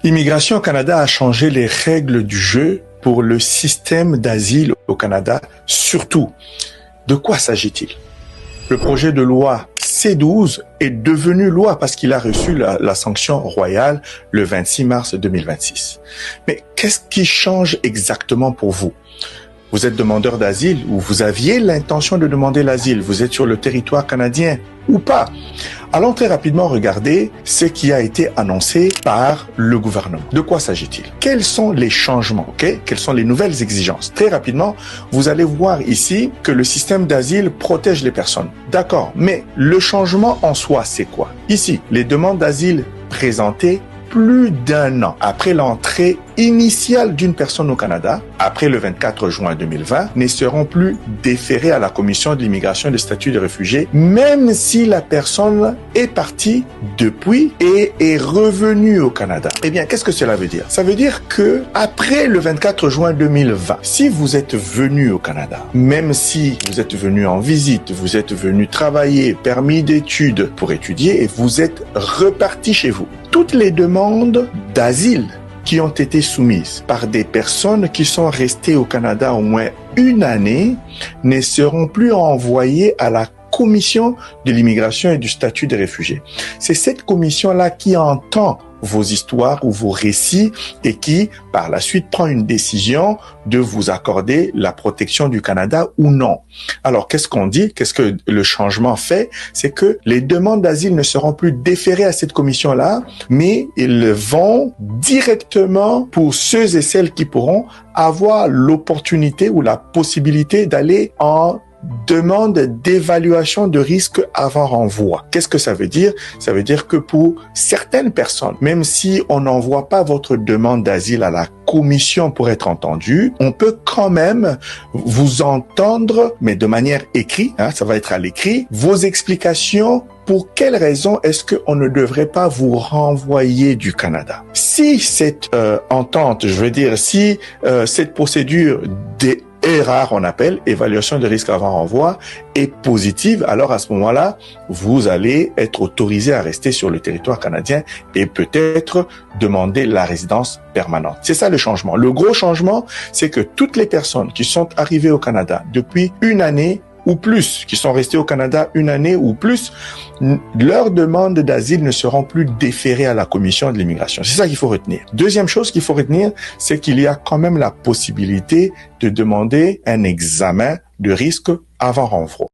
L'immigration au Canada a changé les règles du jeu pour le système d'asile au Canada, surtout. De quoi s'agit-il? Le projet de loi C-12 est devenu loi parce qu'il a reçu la sanction royale le 26 mars 2026. Mais qu'est-ce qui change exactement pour vous? Vous êtes demandeur d'asile ou vous aviez l'intention de demander l'asile, vous êtes sur le territoire canadien ou pas? Allons très rapidement regarder ce qui a été annoncé par le gouvernement. De quoi s'agit-il? Quels sont les changements? Quelles sont les nouvelles exigences? Très rapidement, vous allez voir ici que le système d'asile protège les personnes. D'accord, mais le changement en soi, c'est quoi? Ici, les demandes d'asile présentées plus d'un an après l'entrée initiale d'une personne au Canada, après le 24 juin 2020, ne seront plus déférées à la Commission de l'immigration et du statut de réfugié, même si la personne est partie depuis et est revenue au Canada. Eh bien, qu'est-ce que cela veut dire? Ça veut dire que après le 24 juin 2020, si vous êtes venu au Canada, même si vous êtes venu en visite, vous êtes venu travailler, permis d'études pour étudier et vous êtes reparti chez vous, toutes les demandes d'asile qui ont été soumises par des personnes qui sont restées au Canada au moins une année ne seront plus envoyées à la Commission de l'immigration et du statut des réfugiés. C'est cette commission-là qui entend vos histoires ou vos récits et qui, par la suite, prend une décision de vous accorder la protection du Canada ou non. Alors, qu'est-ce qu'on dit? Qu'est-ce que le changement fait? C'est que les demandes d'asile ne seront plus déférées à cette commission-là, mais ils vont directement, pour ceux et celles qui pourront, avoir l'opportunité ou la possibilité d'aller en demande d'évaluation de risque avant renvoi. Qu'est-ce que ça veut dire? Ça veut dire que pour certaines personnes, même si on n'envoie pas votre demande d'asile à la commission pour être entendue, on peut quand même vous entendre, mais de manière écrite, ça va être à l'écrit, vos explications pour quelles raisons est-ce qu'on ne devrait pas vous renvoyer du Canada. Si cette entente, je veux dire, si cette procédure ERAR, on appelle évaluation de risque avant renvoi, est positive, alors à ce moment-là, vous allez être autorisé à rester sur le territoire canadien et peut-être demander la résidence permanente. C'est ça le changement. Le gros changement, c'est que toutes les personnes qui sont arrivées au Canada depuis une année ou plus, qui sont restés au Canada une année ou plus, leurs demandes d'asile ne seront plus déférées à la Commission de l'immigration. C'est ça qu'il faut retenir. Deuxième chose qu'il faut retenir, c'est qu'il y a quand même la possibilité de demander un examen de risque avant renvoi.